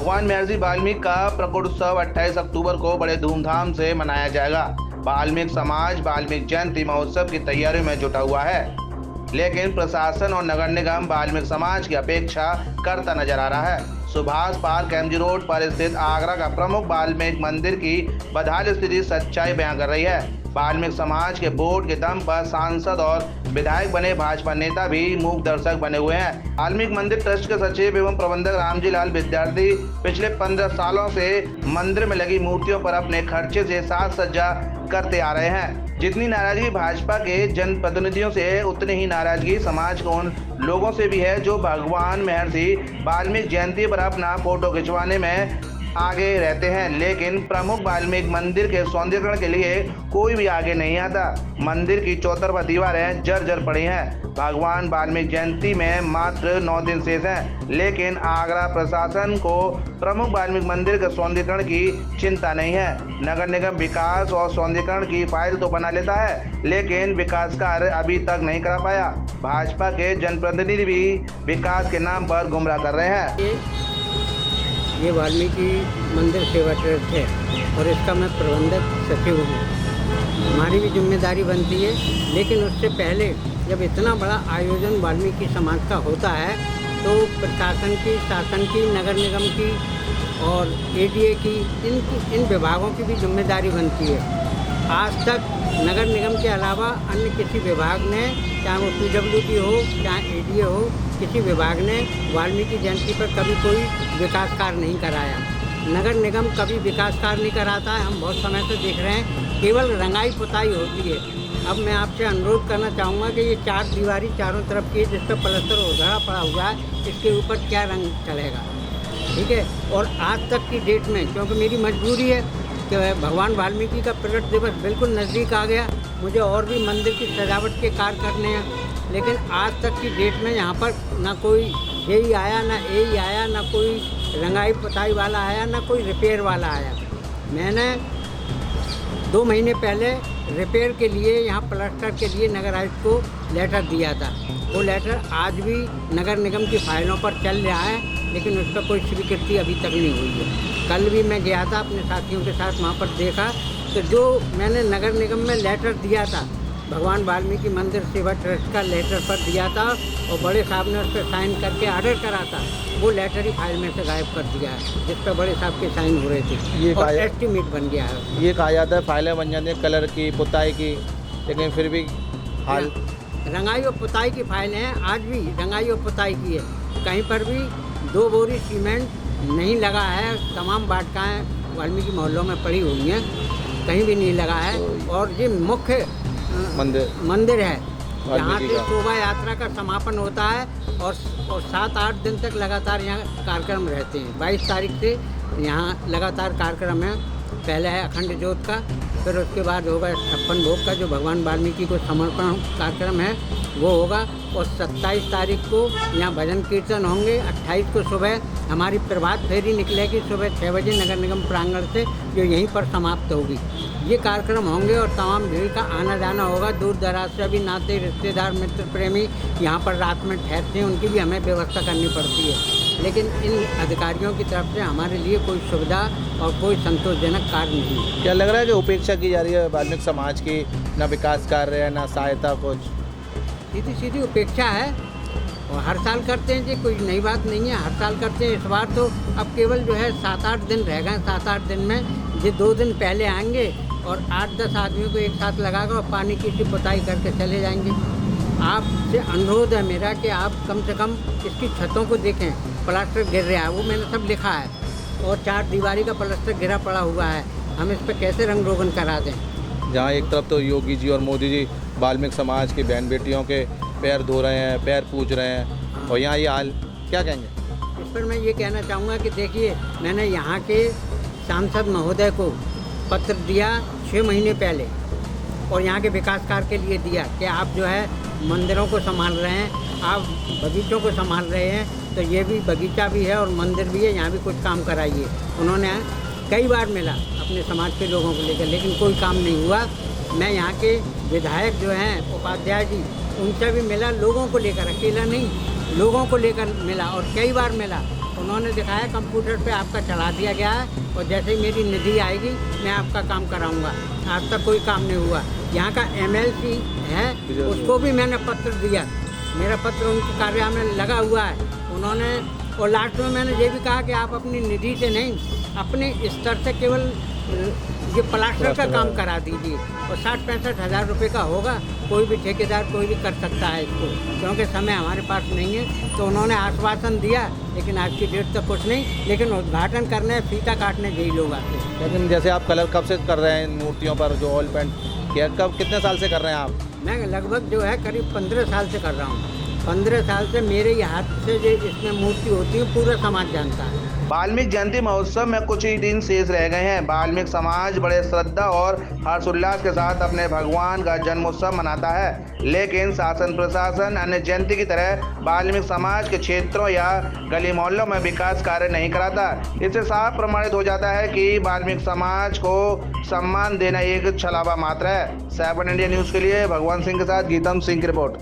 भगवान महर्षि वाल्मीकि का प्रकट उत्सव 28 अक्टूबर को बड़े धूमधाम से मनाया जाएगा। वाल्मीकि समाज वाल्मीकि जयंती महोत्सव की तैयारियों में जुटा हुआ है, लेकिन प्रशासन और नगर निगम वाल्मीकि समाज की अपेक्षा करता नजर आ रहा है। सुभाष पार्क एमजी रोड पर स्थित आगरा का प्रमुख वाल्मीकि मंदिर की बदहाल स्थिति सच्चाई बयां कर रही है। वाल्मीकि समाज के वोट के दम पर सांसद और विधायक बने भाजपा नेता भी मूक दर्शक बने हुए हैं। वाल्मीकि मंदिर ट्रस्ट के सचिव एवं प्रबंधक रामजी लाल विद्यार्थी पिछले 15 सालों से मंदिर में लगी मूर्तियों पर अपने खर्चे से साज सज्जा करते आ रहे हैं। जितनी नाराजगी भाजपा के जनप्रतिनिधियों से है, उतनी ही नाराजगी समाज के उन लोगों से भी है जो भगवान महर्षि वाल्मीकि जयंती पर अपना फोटो खिंचवाने में आगे रहते हैं, लेकिन प्रमुख वाल्मीकि मंदिर के सौंदर्यीकरण के लिए कोई भी आगे नहीं आता। मंदिर की चौतरफा दीवारें जर्जर पड़ी हैं। भगवान वाल्मीकि जयंती में मात्र 9 दिन शेष हैं, लेकिन आगरा प्रशासन को प्रमुख वाल्मीकि मंदिर के सौंदर्यीकरण की चिंता नहीं है। नगर निगम विकास और सौंदर्यीकरण की फाइल तो बना लेता है, लेकिन विकास कार्य अभी तक नहीं करा पाया। भाजपा के जनप्रतिनिधि भी विकास के नाम पर गुमराह कर रहे हैं। ये वाल्मीकि मंदिर सेवा ट्रस्ट है और इसका मैं प्रबंधक सचिव हूँ। हमारी भी जिम्मेदारी बनती है, लेकिन उससे पहले जब इतना बड़ा आयोजन वाल्मीकि समाज का होता है तो प्रशासन की, शासन की, नगर निगम की और एडीए की, इन विभागों की भी जिम्मेदारी बनती है। आज तक नगर निगम के अलावा अन्य किसी विभाग ने, चाहे वो पीडब्ल्यूडी हो चाहे एडीए हो, किसी विभाग ने वाल्मीकि जयंती पर कभी कोई विकास कार्य नहीं कराया। नगर निगम कभी विकास कार्य नहीं कराता है। हम बहुत समय से देख रहे हैं केवल रंगाई पुताई होती है। अब मैं आपसे अनुरोध करना चाहूँगा कि ये 4 दीवारी चारों तरफ की है, जिस पर प्लास्टर उधड़ा पड़ा हुआ है, इसके ऊपर क्या रंग चढ़ेगा? ठीक है। और आज तक की डेट में, क्योंकि मेरी मजबूरी है कि भगवान वाल्मीकि का प्रकट दिवस बिल्कुल नज़दीक आ गया, मुझे और भी मंदिर की सजावट के कार्य करने हैं, लेकिन आज तक की डेट में यहाँ पर ना कोई जेई आया, ना एई आया, ना कोई रंगाई पुताई वाला आया, ना कोई रिपेयर वाला आया। मैंने 2 महीने पहले रिपेयर के लिए, यहाँ प्लास्टर के लिए नगर आयुक्त को लेटर दिया था। वो लेटर आज भी नगर निगम की फाइलों पर चल रहा है, लेकिन उस पर कोई स्वीकृति अभी तक नहीं हुई है। कल भी मैं गया था अपने साथियों के साथ, वहाँ पर देखा तो जो मैंने नगर निगम में लेटर दिया था, भगवान वाल्मीकि मंदिर सेवा ट्रस्ट का लेटर पर दिया था और बड़े साहब ने उस पर साइन करके ऑर्डर करा था, वो लेटर ही फाइल में से गायब कर दिया है, जिस पर बड़े साहब के साइन हो रहे थे। ये और एस्टीमेट बन गया है। ये कहा जाता है फाइलें बन जाती हैं कलर की, पुताई की, लेकिन फिर भी हाल रंगाई और पुताई की फाइलें हैं। आज भी रंगाई और पुताई की है। कहीं पर भी 2 बोरी सीमेंट नहीं लगा है। तमाम बाटकाएँ वाल्मीकि मोहल्लों में पड़ी हुई हैं, कहीं भी नहीं लगा है। और ये मुख्य मंदिर है, यहाँ से शोभा यात्रा का समापन होता है और 7-8 दिन तक लगातार यहाँ कार्यक्रम रहते हैं। 22 तारीख से यहाँ लगातार कार्यक्रम है। पहले है अखंड ज्योत का, फिर उसके बाद होगा 56 भोग का, जो भगवान वाल्मीकि को समर्पण कार्यक्रम है वो होगा। और 27 तारीख को यहाँ भजन कीर्तन होंगे। 28 को सुबह हमारी प्रभात फेरी निकलेगी सुबह 6 बजे नगर निगम प्रांगण से, जो यहीं पर समाप्त होगी। ये कार्यक्रम होंगे और तमाम भीड़ का आना जाना होगा। दूर दराज से भी नाते रिश्तेदार मित्र प्रेमी यहाँ पर रात में ठहरते हैं, उनकी भी हमें व्यवस्था करनी पड़ती है। लेकिन इन अधिकारियों की तरफ से हमारे लिए कोई सुविधा और कोई संतोषजनक कार्य नहीं है। क्या लग रहा है कि उपेक्षा की जा रही है वाल्मीकि समाज की? ना विकास कार्य है, ना सहायता, कुछ सीधी उपेक्षा है। और हर साल करते हैं जी, कोई नई बात नहीं है, हर साल करते हैं। इस बार तो अब केवल जो है 7-8 दिन रह गए। 7-8 दिन में ये 2 दिन पहले आएंगे और 8-10 आदमियों को एक साथ लगाकर और पानी की सी पुताई करके चले जाएंगे। आपसे अनुरोध है मेरा कि आप कम से कम इसकी छतों को देखें। प्लास्टर गिर रहा है, वो मैंने सब लिखा है, और 4 दीवारी का प्लास्टर गिरा पड़ा हुआ है। हम इस पर कैसे रंग रोगन करा दें? जहाँ एक तरफ तो योगी जी और मोदी जी वाल्मीकि समाज की बहन बेटियों के पैर धो रहे हैं, पैर पूज रहे हैं, और यहाँ ये हाल, क्या कहेंगे इस पर? मैं ये कहना चाहूँगा कि देखिए, मैंने यहाँ के सांसद महोदय को पत्र दिया 6 महीने पहले, और यहाँ के विकास कार्य के लिए दिया कि आप जो है मंदिरों को संभाल रहे हैं, आप बगीचों को संभाल रहे हैं, तो ये भी बगीचा भी है और मंदिर भी है, यहाँ भी कुछ काम कराइए। उन्होंने कई बार मिला अपने समाज के लोगों को लेकर, लेकिन कोई काम नहीं हुआ। मैं यहाँ के विधायक जो हैं उपाध्याय जी, उनसे भी मिला, लोगों को लेकर, अकेला नहीं, लोगों को लेकर मिला और कई बार मिला। उन्होंने दिखाया कंप्यूटर पे आपका चढ़ा दिया गया है और जैसे ही मेरी निधि आएगी मैं आपका काम कराऊंगा। आज तक कोई काम नहीं हुआ। यहाँ का MLC है, उसको भी मैंने पत्र दिया, मेरा पत्र उनके कार्यालय में लगा हुआ है। उन्होंने और लास्ट में मैंने ये भी कहा कि आप अपनी निधि से नहीं, अपने स्तर से केवल ये प्लास्टर का काम करा दीजिए और 60-65 हज़ार रुपये का होगा। कोई भी ठेकेदार कोई भी कर सकता है इसको, क्योंकि समय हमारे पास नहीं है। तो उन्होंने आश्वासन दिया, लेकिन आज की डेट तक कुछ नहीं। लेकिन उद्घाटन करने, फीता काटने यही लोग आते हैं। लेकिन जैसे आप कलर कब से कर रहे हैं इन मूर्तियों पर, जो ऑयल पेंट किया, कब कितने साल से कर रहे हैं आप? मैं लगभग जो है करीब 15 साल से कर रहा हूँ। 15 साल से मेरे ही हाथ से जो इसमें मूर्ति होती है पूरा समाज जानता है। वाल्मीकि जयंती महोत्सव में कुछ ही दिन शेष रह गए हैं। वाल्मीकि समाज बड़े श्रद्धा और हर्षोल्लास के साथ अपने भगवान का जन्मोत्सव मनाता है, लेकिन शासन प्रशासन अन्य जयंती की तरह वाल्मीकि समाज के क्षेत्रों या गली मोहल्लों में विकास कार्य नहीं कराता। इससे साफ प्रमाणित हो जाता है कि वाल्मीकि समाज को सम्मान देना एक छलावा मात्र है। 7 इंडिया न्यूज़ के लिए भगवान सिंह के साथ गीतम सिंह की रिपोर्ट।